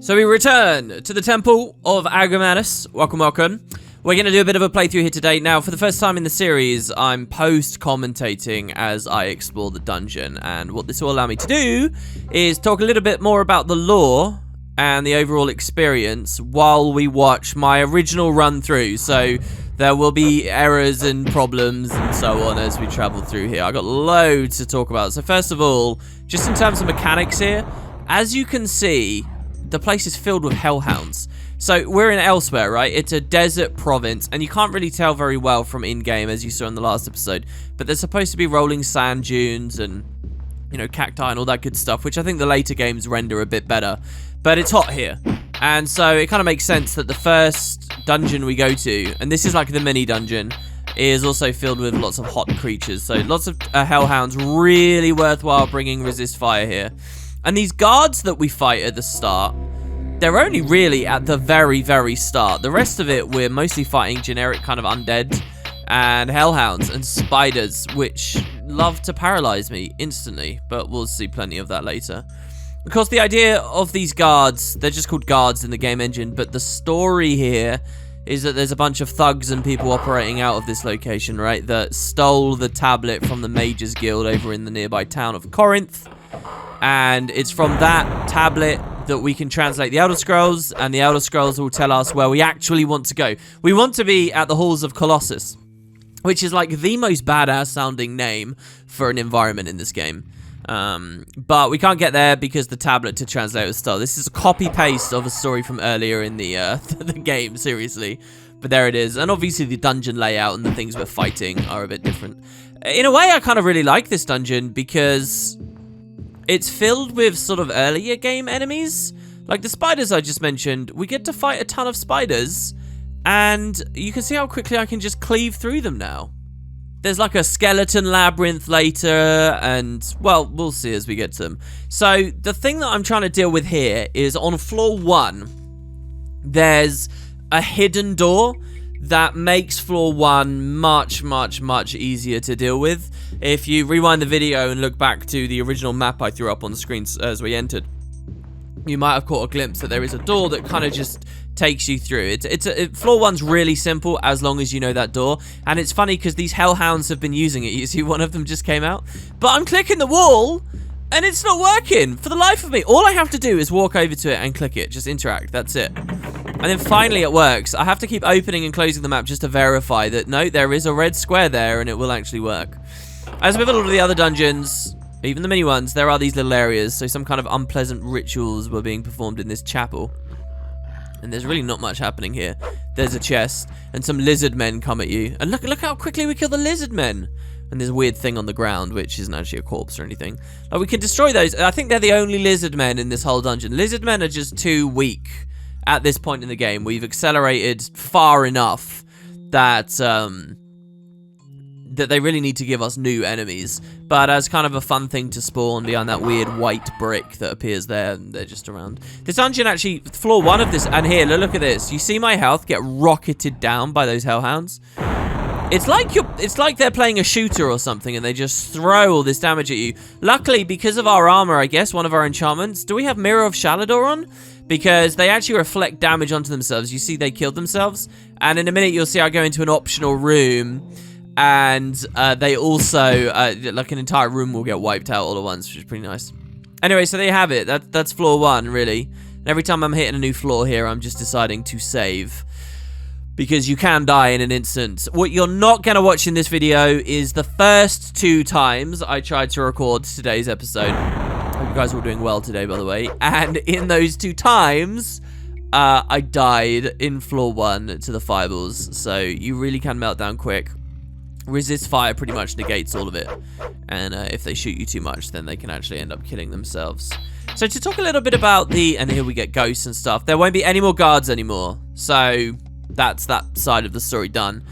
So we return to the Temple of Agamanus. Welcome, welcome. We're going to do a bit of a playthrough here today. Now, for the first time in the series, I'm post-commentating as I explore the dungeon. And what this will allow me to do is talk a little bit more about the lore and the overall experience while we watch my original run-through. So there will be errors and problems and so on as we travel through here. I've got loads to talk about. So first of all, just in terms of mechanics here, as you can see, the place is filled with hellhounds. So we're in Elsewhere, right? It's a desert province, and you can't really tell very well from in-game, as you saw in the last episode. But there's supposed to be rolling sand dunes and, you know, cacti and all that good stuff, which I think the later games render a bit better. But it's hot here. And so it kind of makes sense that the first dungeon we go to, and this is like the mini dungeon, is also filled with lots of hot creatures. So lots of hellhounds, really worthwhile bringing resist fire here. And these guards that we fight at the start, they're only really at the very, very start. The rest of it, we're mostly fighting generic kind of undead and hellhounds and spiders, which love to paralyze me instantly, but we'll see plenty of that later. Of course, the idea of these guards, they're just called guards in the game engine, but the story here is that there's a bunch of thugs and people operating out of this location, right, that stole the tablet from the Mages Guild over in the nearby town of Corinth. And it's from that tablet that we can translate the Elder Scrolls, and the Elder Scrolls will tell us where we actually want to go. We want to be at the Halls of Colossus, which is like the most badass sounding name for an environment in this game. But we can't get there because the tablet to translate was stolen. This is a copy-paste of a story from earlier in the the game, seriously. But there it is. And obviously the dungeon layout and the things we're fighting are a bit different. In a way, I kind of really like this dungeon because it's filled with sort of earlier game enemies. Like the spiders I just mentioned, we get to fight a ton of spiders, and you can see how quickly I can just cleave through them now. There's like a skeleton labyrinth later, and, well, we'll see as we get to them. So the thing that I'm trying to deal with here is on floor 1, there's a hidden door that makes floor 1 much, much, much easier to deal with. If you rewind the video and look back to the original map I threw up on the screen as we entered, you might have caught a glimpse that there is a door that kind of just takes you through. Floor 1's really simple as long as you know that door. And it's funny because these hellhounds have been using it. You see one of them just came out. But I'm clicking the wall and it's not working for the life of me. All I have to do is walk over to it and click it. Just interact. That's it. And then finally it works. I have to keep opening and closing the map just to verify that, no, there is a red square there and it will actually work. As with a lot of the other dungeons, even the mini ones, there are these little areas. So some kind of unpleasant rituals were being performed in this chapel. And there's really not much happening here. There's a chest and some lizard men come at you. And look how quickly we kill the lizard men. And there's a weird thing on the ground, which isn't actually a corpse or anything. Like, we can destroy those. I think they're the only lizard men in this whole dungeon. Lizard men are just too weak at this point in the game. We've accelerated far enough that that they really need to give us new enemies. But as kind of a fun thing to spawn behind that weird white brick that appears there, and they're just around. This dungeon actually, floor 1 of this, and here, look at this. You see my health get rocketed down by those hellhounds? It's like they're playing a shooter or something, and they just throw all this damage at you. Luckily, because of our armor, I guess, one of our enchantments, do we have Mirror of Shalador on? Because they actually reflect damage onto themselves. You see they killed themselves, and in a minute you'll see I go into an optional room, and they also, like an entire room will get wiped out all at once, which is pretty nice. Anyway, so there you have it. That's floor 1, really. And every time I'm hitting a new floor here, I'm just deciding to save, because you can die in an instant. What you're not going to watch in this video is the first 2 times I tried to record today's episode. Hope you guys are all doing well today, by the way. And in those 2 times, I died in floor 1 to the fireballs. So you really can melt down quick. Resist fire pretty much negates all of it. And if they shoot you too much, then they can actually end up killing themselves. So to talk a little bit about and here we get ghosts and stuff. There won't be any more guards anymore. So that's that side of the story done.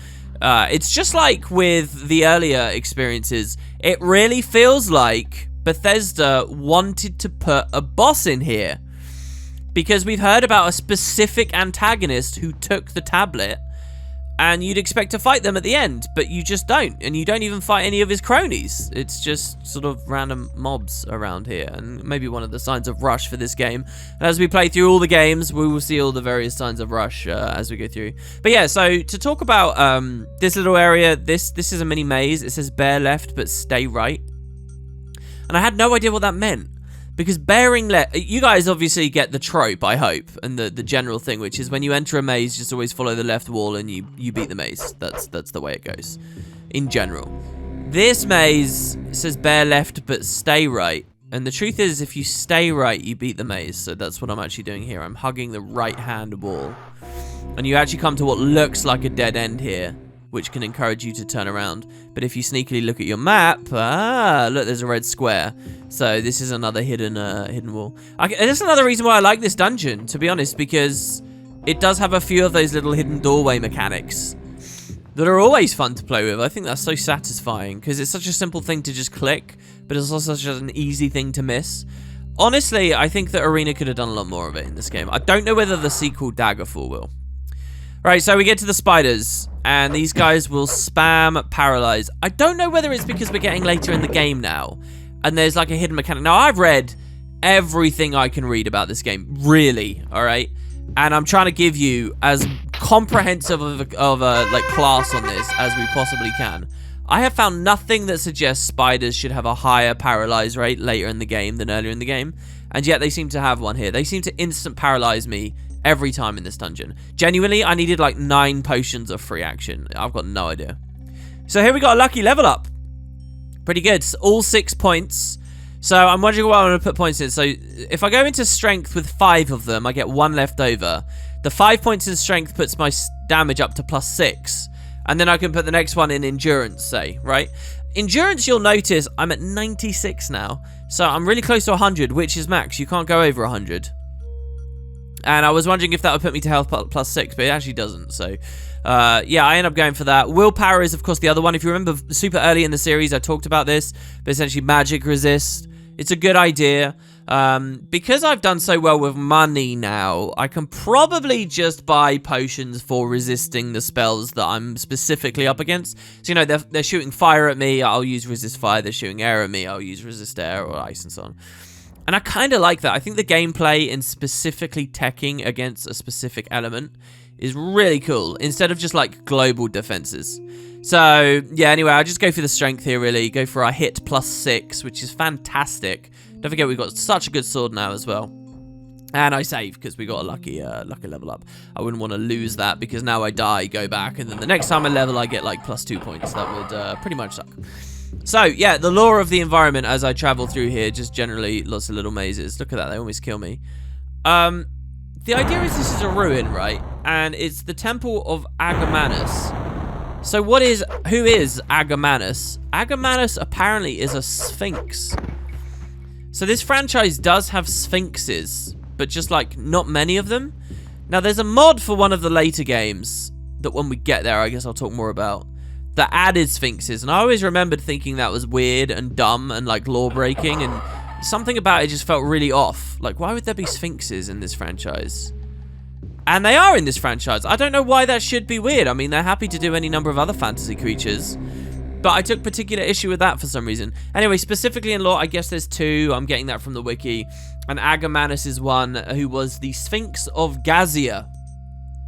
It's just like with the earlier experiences. It really feels like Bethesda wanted to put a boss in here. Because we've heard about a specific antagonist who took the tablet and you'd expect to fight them at the end, but you just don't, and you don't even fight any of his cronies. It's just sort of random mobs around here, and maybe one of the signs of rush for this game. And as we play through all the games, we will see all the various signs of rush as we go through. But yeah, so to talk about this little area, this is a mini maze. It says bear left, but stay right. And I had no idea what that meant. Because bearing left, you guys obviously get the trope, I hope, and the general thing, which is when you enter a maze, just always follow the left wall and you beat the maze. That's the way it goes, in general. This maze says bear left, but stay right. And the truth is, if you stay right, you beat the maze. So that's what I'm actually doing here. I'm hugging the right-hand wall. And you actually come to what looks like a dead end here, which can encourage you to turn around. But if you sneakily look at your map, look, there's a red square. So this is another hidden wall. That's another reason why I like this dungeon, to be honest, because it does have a few of those little hidden doorway mechanics that are always fun to play with. I think that's so satisfying, because it's such a simple thing to just click, but it's also such an easy thing to miss. Honestly, I think that Arena could have done a lot more of it in this game. I don't know whether the sequel Daggerfall will. Right, so we get to the spiders, and these guys will spam paralyze. I don't know whether it's because we're getting later in the game now, and there's like a hidden mechanic. Now, I've read everything I can read about this game, really, all right? And I'm trying to give you as comprehensive of a like class on this as we possibly can. I have found nothing that suggests spiders should have a higher paralyze rate later in the game than earlier in the game, and yet they seem to have one here. They seem to instant paralyze me every time in this dungeon. Genuinely, I needed like 9 potions of free action. I've got no idea. So here we got a lucky level up. Pretty good. It's all 6 points. So I'm wondering what I'm going to put points in. So if I go into strength with 5 of them, I get 1 left over. The 5 points in strength puts my damage up to +6. And then I can put the next one in endurance, say, right? Endurance, you'll notice, I'm at 96 now. So I'm really close to 100, which is max. You can't go over 100. And I was wondering if that would put me to health +6, but it actually doesn't. So, yeah, I end up going for that. Willpower is, of course, the other one. If you remember super early in the series, I talked about this, but essentially magic resist. It's a good idea. Because I've done so well with money now, I can probably just buy potions for resisting the spells that I'm specifically up against. So, you know, they're shooting fire at me, I'll use resist fire. They're shooting air at me, I'll use resist air or ice and so on. And I kind of like that. I think the gameplay in specifically teching against a specific element is really cool, instead of just like global defenses. So, yeah, anyway, I just go for the strength here, really. Go for our hit +6, which is fantastic. Don't forget, we've got such a good sword now as well. And I save, because we got a lucky level up. I wouldn't want to lose that, because now I die, go back, and then the next time I level, I get like +2 points. That would pretty much suck. So, yeah, the lore of the environment as I travel through here, just generally lots of little mazes. Look at that, they almost kill me. The idea is this is a ruin, right? And it's the temple of Agamanus. So who is Agamanus? Agamanus apparently is a sphinx. So this franchise does have sphinxes, but just like not many of them. Now there's a mod for one of the later games that when we get there, I guess I'll talk more about, that added sphinxes, and I always remembered thinking that was weird and dumb and like law breaking, and something about it just felt really off. Like, why would there be sphinxes in this franchise? And they are in this franchise. I don't know why that should be weird. I mean, they're happy to do any number of other fantasy creatures, but I took particular issue with that for some reason. Anyway, specifically in lore, I guess there's 2. I'm getting that from the wiki. And Agamanus is one, who was the Sphinx of Gazia.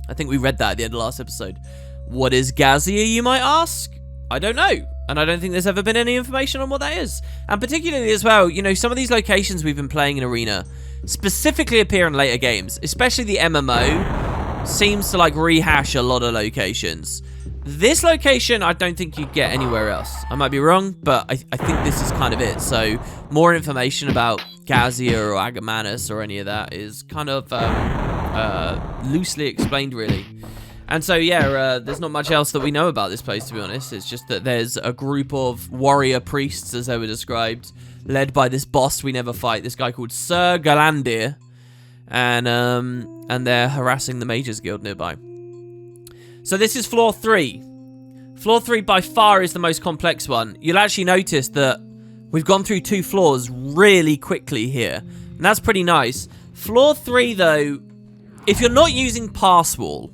I think we read that at the end of last episode. What is Gazia, you might ask? I don't know. And I don't think there's ever been any information on what that is. And particularly as well, you know, some of these locations we've been playing in Arena specifically appear in later games. Especially the MMO seems to like rehash a lot of locations. This location, I don't think you'd get anywhere else. I might be wrong, but I think this is kind of it. So more information about Gazia or Agamanus or any of that is kind of loosely explained, really. And so, yeah, there's not much else that we know about this place, to be honest. It's just that there's a group of warrior priests, as they were described, led by this boss we never fight, this guy called Sir Galandir, and they're harassing the Mages Guild nearby. So this is floor 3. Floor 3 by far is the most complex one. You'll actually notice that we've gone through 2 floors really quickly here, and that's pretty nice. Floor 3, though, if you're not using Pass Wall,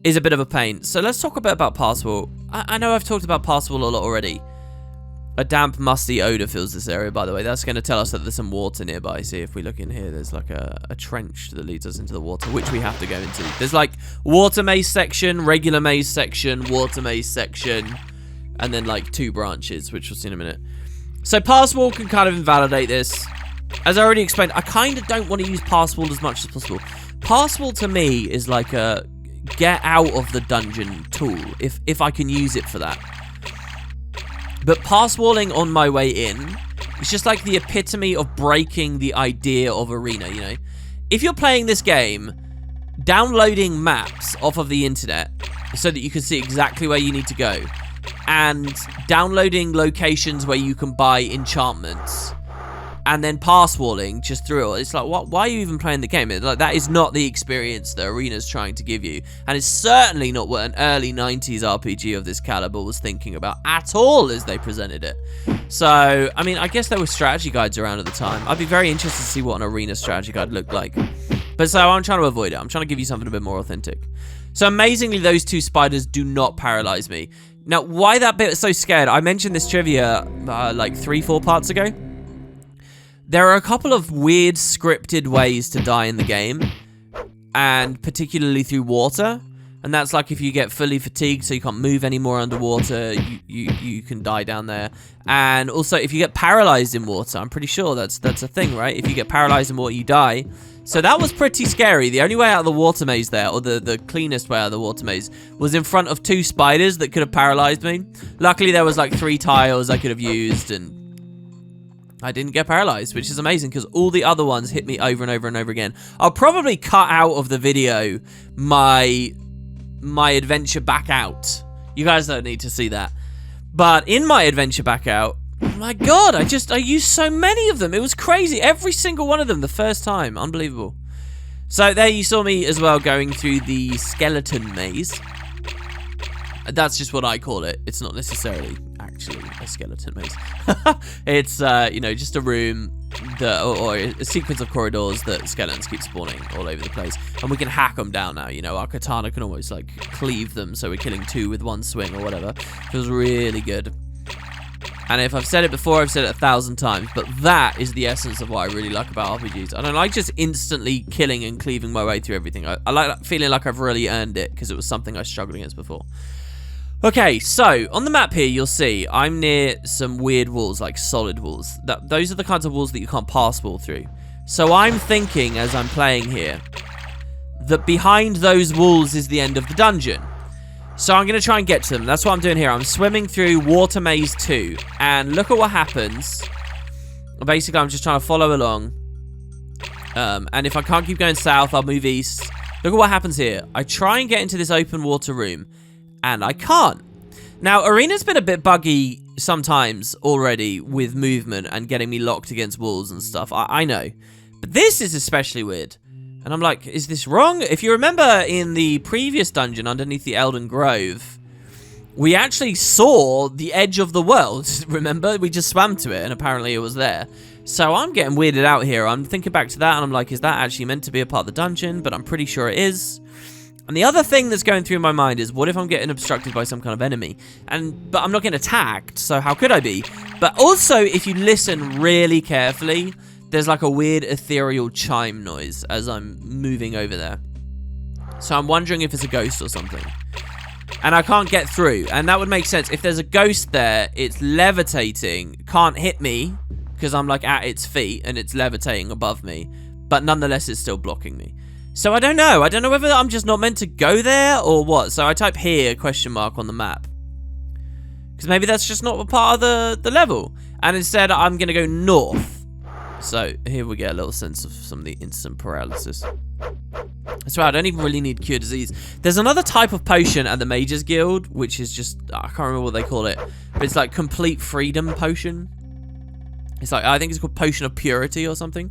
is a bit of a pain. So let's talk a bit about Parswall. I know I've talked about Parswall a lot already. A damp, musty odor fills this area, by the way. That's going to tell us that there's some water nearby. See, if we look in here, there's like a trench that leads us into the water, which we have to go into. There's like water maze section, regular maze section, water maze section, and then like 2 branches, which we'll see in a minute. So Parswall can kind of invalidate this. As I already explained, I kind of don't want to use Parswall as much as possible. Parswall to me is like a get out of the dungeon tool, if I can use it for that. But Parswalling on my way in is just like the epitome of breaking the idea of arena, you know? If you're playing this game, downloading maps off of the internet so that you can see exactly where you need to go, and downloading locations where you can buy enchantments, and then Parswalling just through it. It's like, why are you even playing the game? Like, that is not the experience that Arena's trying to give you. And it's certainly not what an early 90s RPG of this caliber was thinking about at all as they presented it. So, I mean, I guess there were strategy guides around at the time. I'd be very interested to see what an Arena strategy guide looked like. But so I'm trying to avoid it. I'm trying to give you something a bit more authentic. So amazingly, those 2 spiders do not paralyze me. Now, why that bit is so scared? I mentioned this trivia like 3-4 parts ago. There are a couple of weird scripted ways to die in the game, and particularly through water. And that's like if you get fully fatigued so you can't move anymore underwater, you can die down there. And also if you get paralyzed in water, I'm pretty sure that's a thing, right? If you get paralyzed in water, you die. So that was pretty scary. The only way out of the water maze there, or the cleanest way out of the water maze, was in front of 2 spiders that could have paralyzed me. Luckily there was like 3 tiles I could have used, and I didn't get paralyzed, which is amazing because all the other ones hit me over and over and over again. I'll probably cut out of the video my adventure back out. You guys don't need to see that. But in my adventure back out, oh my god, I used so many of them. It was crazy. Every single one of them the first time. Unbelievable. So there you saw me as well going through the skeleton maze. That's just what I call it. It's not necessarily actually a skeleton maze. It's, you know, just a room that, or a sequence of corridors that skeletons keep spawning all over the place. And we can hack them down now, you know. Our katana can almost, like, cleave them, so we're killing 2 with 1 swing or whatever. Feels really good. And if I've said it before, I've said it 1,000 times, but that is the essence of what I really like about RPGs. I don't like just instantly killing and cleaving my way through everything. I like feeling like I've really earned it, because it was something I struggled against before. Okay, so on the map here, you'll see I'm near some weird walls, like solid walls. Those are the kinds of walls that you can't Parswall through. So I'm thinking, as I'm playing here, that behind those walls is the end of the dungeon. So I'm going to try and get to them. That's what I'm doing here. I'm swimming through Water Maze 2, and look at what happens. Basically, I'm just trying to follow along. And if I can't keep going south, I'll move east. Look at what happens here. I try and get into this open water room, and I can't. Now, Arena's been a bit buggy sometimes already with movement and getting me locked against walls and stuff. I know. But this is especially weird. And I'm like, is this wrong? If you remember in the previous dungeon underneath the Elden Grove, we actually saw the edge of the world. Remember? We just swam to it, and apparently it was there. So I'm getting weirded out here. I'm thinking back to that, and I'm like, is that actually meant to be a part of the dungeon? But I'm pretty sure it is. And the other thing that's going through my mind is, what if I'm getting obstructed by some kind of enemy? But I'm not getting attacked, so how could I be? But also, if you listen really carefully, there's like a weird ethereal chime noise as I'm moving over there. So I'm wondering if it's a ghost or something. And I can't get through. And that would make sense. If there's a ghost there, it's levitating, can't hit me, because I'm like at its feet and it's levitating above me. But nonetheless, it's still blocking me. So I don't know. I don't know whether I'm just not meant to go there or what. So I type here, question mark, on the map. Because maybe that's just not a part of the level. And instead, I'm going to go north. So here we get a little sense of some of the instant paralysis. That's right, I don't even really need cure disease. There's another type of potion at the Mages Guild, which is just, I can't remember what they call it. But it's like complete freedom potion. It's like, I think it's called Potion of Purity or something.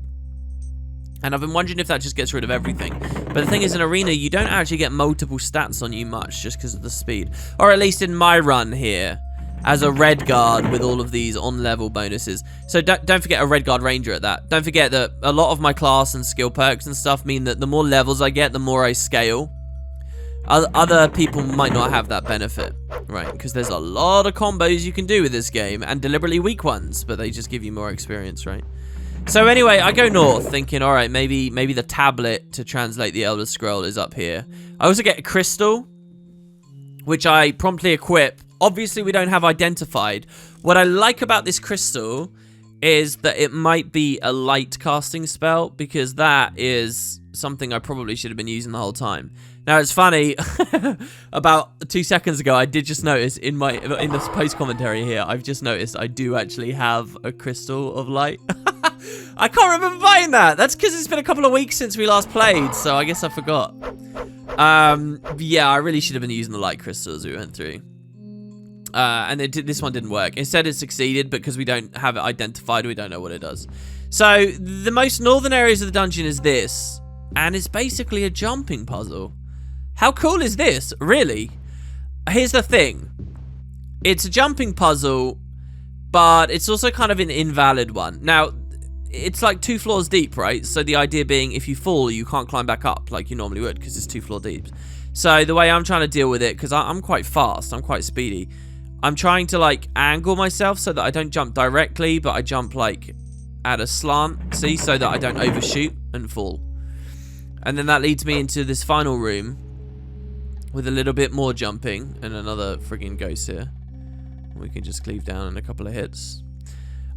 And I've been wondering if that just gets rid of everything. But the thing is, in Arena, you don't actually get multiple stats on you much just because of the speed. Or at least in my run here, as a red guard with all of these on-level bonuses. So don't forget a red guard ranger at that. Don't forget that a lot of my class and skill perks and stuff mean that the more levels I get, the more I scale. Other people might not have that benefit, right? Because there's a lot of combos you can do with this game, and deliberately weak ones, but they just give you more experience, right? So anyway, I go north, thinking, all right, maybe the tablet to translate the Elder Scroll is up here. I also get a crystal, which I promptly equip. Obviously, we don't have identified. What I like about this crystal is that it might be a light casting spell, because that is something I probably should have been using the whole time. Now, it's funny, about 2 seconds ago, I did just notice in this post commentary here, I've just noticed I do actually have a crystal of light. I can't remember buying that. That's because it's been a couple of weeks since we last played, so I guess I forgot. Yeah, I really should have been using the light crystal as we went through. And this one didn't work. Instead, it succeeded, but because we don't have it identified, we don't know what it does. So, the most northern areas of the dungeon is this, and it's basically a jumping puzzle. How cool is this? Really? Here's the thing. It's a jumping puzzle, but it's also kind of an invalid one. Now, it's like 2 floors deep, right? So the idea being, if you fall, you can't climb back up like you normally would, because it's 2 floors deep. So the way I'm trying to deal with it, because I'm quite fast, I'm quite speedy, I'm trying to like angle myself so that I don't jump directly, but I jump like at a slant, see, so that I don't overshoot and fall. And then that leads me into this final room with a little bit more jumping and another friggin' ghost here. We can just cleave down in a couple of hits.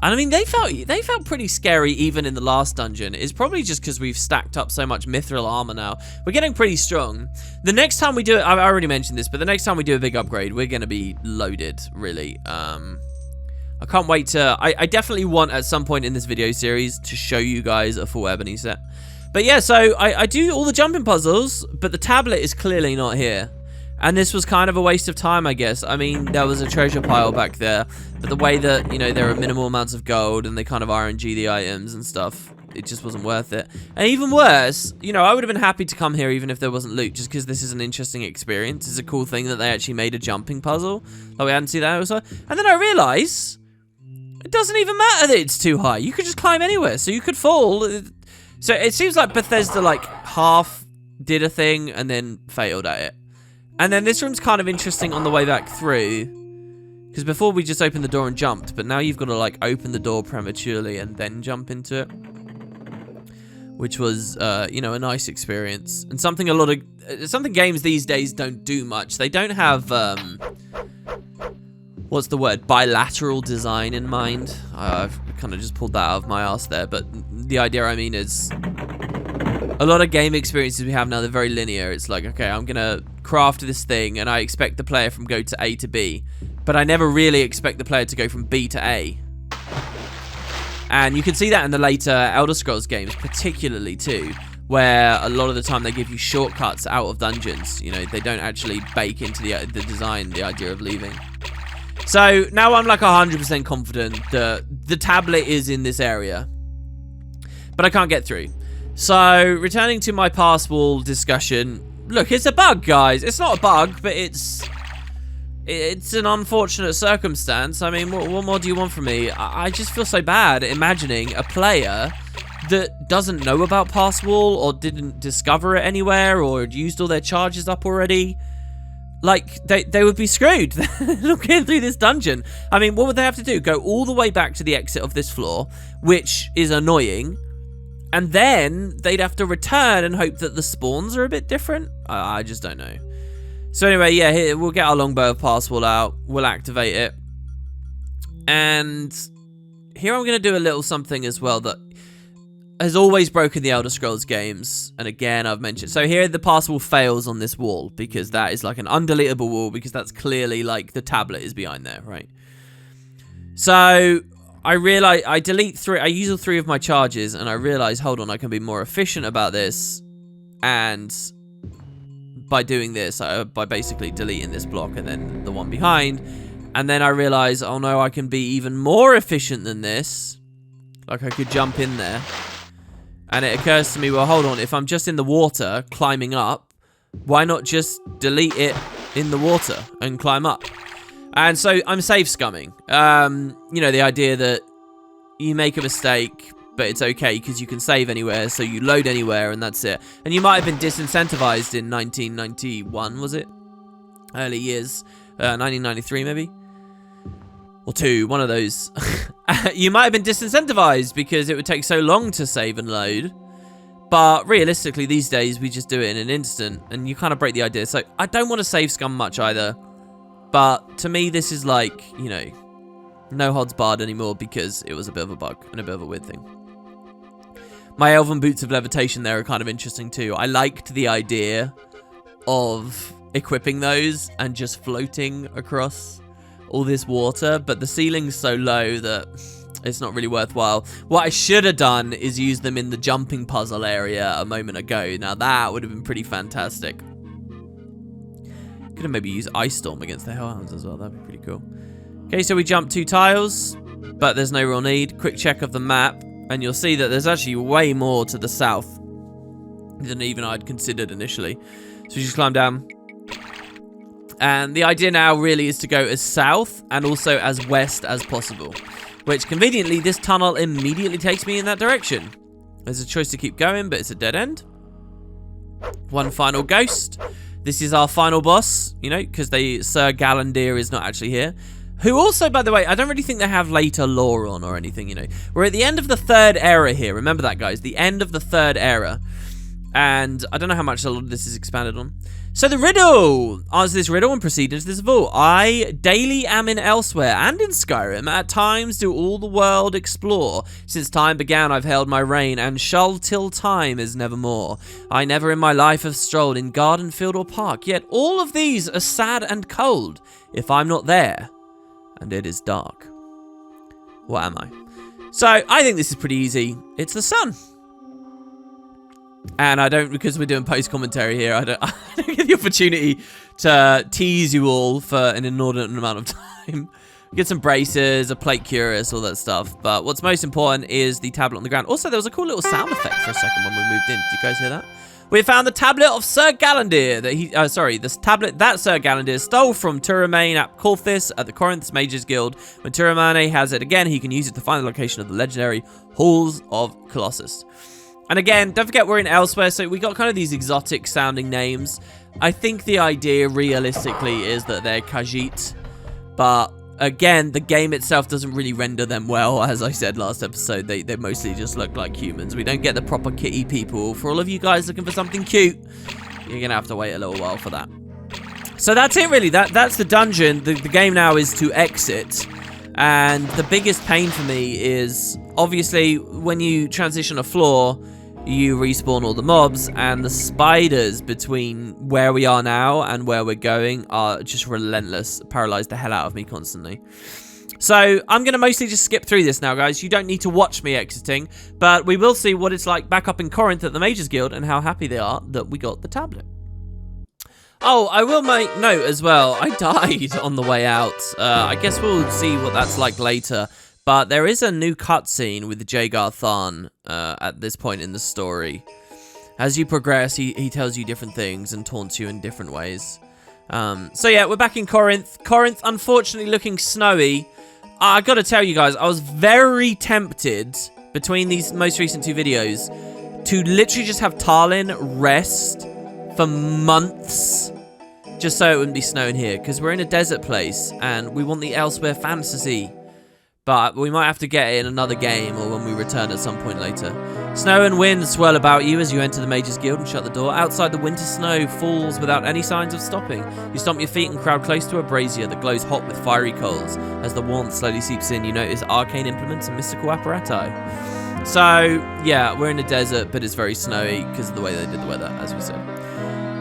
And I mean, they felt pretty scary even in the last dungeon. It's probably just because we've stacked up so much mithril armor now. We're getting pretty strong. The next time we do it, I already mentioned this, but the next time we do a big upgrade, we're going to be loaded, really. I can't wait to... I definitely want at some point in this video series to show you guys a full ebony set. But yeah, so I do all the jumping puzzles, but the tablet is clearly not here. And this was kind of a waste of time, I guess. I mean, there was a treasure pile back there, but the way that, you know, there are minimal amounts of gold and they kind of RNG the items and stuff, it just wasn't worth it. And even worse, you know, I would have been happy to come here even if there wasn't loot, just because this is an interesting experience. It's a cool thing that they actually made a jumping puzzle. Like, we hadn't seen that also. And then I realised it doesn't even matter that it's too high. You could just climb anywhere, so you could fall. So it seems like Bethesda, like, half did a thing and then failed at it. And then this room's kind of interesting on the way back through, because before we just opened the door and jumped, but now you've got to like open the door prematurely and then jump into it, which was, you know, a nice experience and something something games these days don't do much. They don't have, what's the word, bilateral design in mind. I've kind of just pulled that out of my ass there, but the idea I mean is, a lot of game experiences we have now, they're very linear. It's like, okay, I'm going to craft this thing, and I expect the player from go to A to B. But I never really expect the player to go from B to A. And you can see that in the later Elder Scrolls games, particularly too, where a lot of the time they give you shortcuts out of dungeons. You know, they don't actually bake into the design the idea of leaving. So now I'm like 100% confident that the tablet is in this area. But I can't get through. So, returning to my pass wall discussion, look, it's a bug, guys. It's not a bug, but it's an unfortunate circumstance. I mean, what more do you want from me? I just feel so bad imagining a player that doesn't know about pass wall or didn't discover it anywhere or had used all their charges up already. Like, they would be screwed. Looking through this dungeon. I mean, what would they have to do? Go all the way back to the exit of this floor, which is annoying. And then they'd have to return and hope that the spawns are a bit different. I just don't know. So anyway, yeah, here, we'll get our longbow of pass wall out. We'll activate it. And here I'm going to do a little something as well that has always broken the Elder Scrolls games. And again, I've mentioned. So here the pass wall fails on this wall because that is like an undeletable wall because that's clearly like the tablet is behind there, right? So I realize I use all 3 of my charges, and I realize, hold on, I can be more efficient about this, and by doing this, by basically deleting this block and then the one behind, and then I realize, oh no, I can be even more efficient than this, like I could jump in there, and it occurs to me, well, hold on, if I'm just in the water, climbing up, why not just delete it in the water and climb up? And so I'm safe scumming. You know, the idea that you make a mistake, but it's okay because you can save anywhere, so you load anywhere and that's it. And you might have been disincentivized in 1991, was it? Early years. 1993 maybe? Or 2, one of those. You might have been disincentivized because it would take so long to save and load. But realistically, these days, we just do it in an instant, and you kind of break the idea. So I don't want to save scum much either. But to me, this is like, you know, no odds barred anymore because it was a bit of a bug and a bit of a weird thing. My Elven boots of levitation there are kind of interesting too. I liked the idea of equipping those and just floating across all this water, but the ceiling's so low that it's not really worthwhile. What I should have done is use them in the jumping puzzle area a moment ago. Now that would have been pretty fantastic. Could have maybe used Ice Storm against the Hellhounds as well. That'd be pretty cool. Okay, so we jumped 2 tiles, but there's no real need. Quick check of the map, and you'll see that there's actually way more to the south than even I'd considered initially. So we just climb down. And the idea now really is to go as south and also as west as possible. Which, conveniently, this tunnel immediately takes me in that direction. There's a choice to keep going, but it's a dead end. One final ghost. This is our final boss, you know, because Sir Galandir is not actually here. Who also, by the way, I don't really think they have later lore on or anything, you know. We're at the end of the 3rd era here. Remember that, guys. The end of the 3rd era. And I don't know how much a lot of this is expanded on. So the riddle! Answer this riddle and proceed into this vault. I daily am in Elsewhere and in Skyrim. At times do all the world explore. Since time began I've held my reign, and shall till time is nevermore. I never in my life have strolled in garden, field or park. Yet all of these are sad and cold if I'm not there, and it is dark. What am I? So I think this is pretty easy. It's the sun. And I don't, because we're doing post-commentary here, I don't get the opportunity to tease you all for an inordinate amount of time. Get some braces, a plate cuirass, all that stuff. But what's most important is the tablet on the ground. Also, there was a cool little sound effect for a second when we moved in. Did you guys hear that? We found the tablet of Sir Galandir. This tablet that Sir Galandir stole from Turamane at Colthis at the Corinth's Mages Guild. When Turamane has it again, he can use it to find the location of the legendary Halls of Colossus. And again, don't forget we're in Elsewhere, so we got kind of these exotic sounding names. I think the idea realistically is that they're Khajiit, but again, the game itself doesn't really render them well. As I said last episode, they mostly just look like humans. We don't get the proper kitty people. For all of you guys looking for something cute, you're gonna have to wait a little while for that. So that's it really, that's the dungeon. The game now is to exit. And the biggest pain for me is, obviously, when you transition a floor, you respawn all the mobs, and the spiders between where we are now and where we're going are just relentless, paralyze the hell out of me constantly. So I'm going to mostly just skip through this now, guys. You don't need to watch me exiting, but we will see what it's like back up in Corinth at the Mages Guild and how happy they are that we got the tablet. Oh, I will make note as well, I died on the way out. I guess we'll see what that's like later. But there is a new cutscene with Jagar Tharn at this point in the story. As you progress, he tells you different things and taunts you in different ways. So yeah, we're back in Corinth. Corinth, unfortunately, looking snowy. I gotta tell you guys, I was very tempted between these most recent 2 videos to literally just have Tarlin rest for months just so it wouldn't be snowing here, because we're in a desert place and we want the Elsewhere fantasy. But we might have to get it in another game or when we return at some point later. Snow and wind swirl about you as you enter the Mages Guild and shut the door. Outside, the winter snow falls without any signs of stopping. You stomp your feet and crowd close to a brazier that glows hot with fiery coals. As the warmth slowly seeps in, you notice arcane implements and mystical apparati. So, yeah, we're in a desert, but it's very snowy because of the way they did the weather, as we said.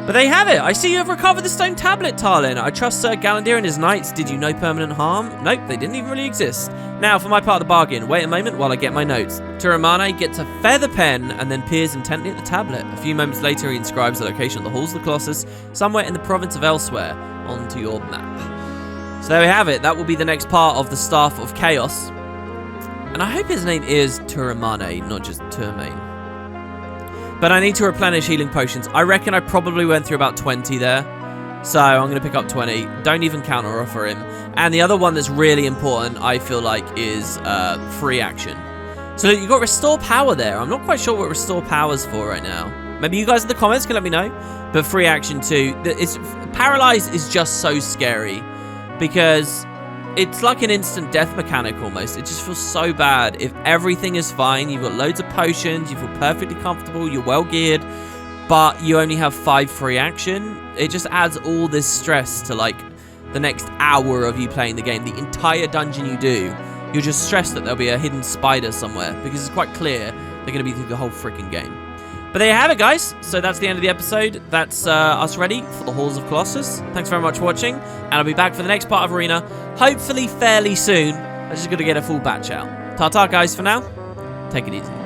But they have it. I see you have recovered the stone tablet, Tarlin. I trust Sir Galandir and his knights did you no permanent harm. Nope, they didn't even really exist. Now, for my part of the bargain, wait a moment while I get my notes. Turamane gets a feather pen and then peers intently at the tablet. A few moments later, he inscribes the location of the Halls of the Colossus, somewhere in the province of Elsewhere, onto your map. So there we have it. That will be the next part of the Staff of Chaos. And I hope his name is Turamane, not just Turmane. But I need to replenish healing potions. I reckon I probably went through about 20 there. So I'm going to pick up 20. Don't even counter offer him. And the other one that's really important, I feel like, is free action. So you got restore power there. I'm not quite sure what restore power's for right now. Maybe you guys in the comments can let me know. But free action too. Paralyze is just so scary because it's like an instant death mechanic almost. It just feels so bad. If everything is fine, you've got loads of potions, you feel perfectly comfortable, you're well geared, but you only have 5 free action, it just adds all this stress to like the next hour of you playing the game. The entire dungeon you do, you're just stressed that there'll be a hidden spider somewhere because it's quite clear they're going to be through the whole freaking game. But there you have it, guys. So that's the end of the episode. That's us ready for the Halls of Colossus. Thanks very much for watching, and I'll be back for the next part of Arena, hopefully fairly soon. I just got to get a full batch out. Ta-ta, guys, for now. Take it easy.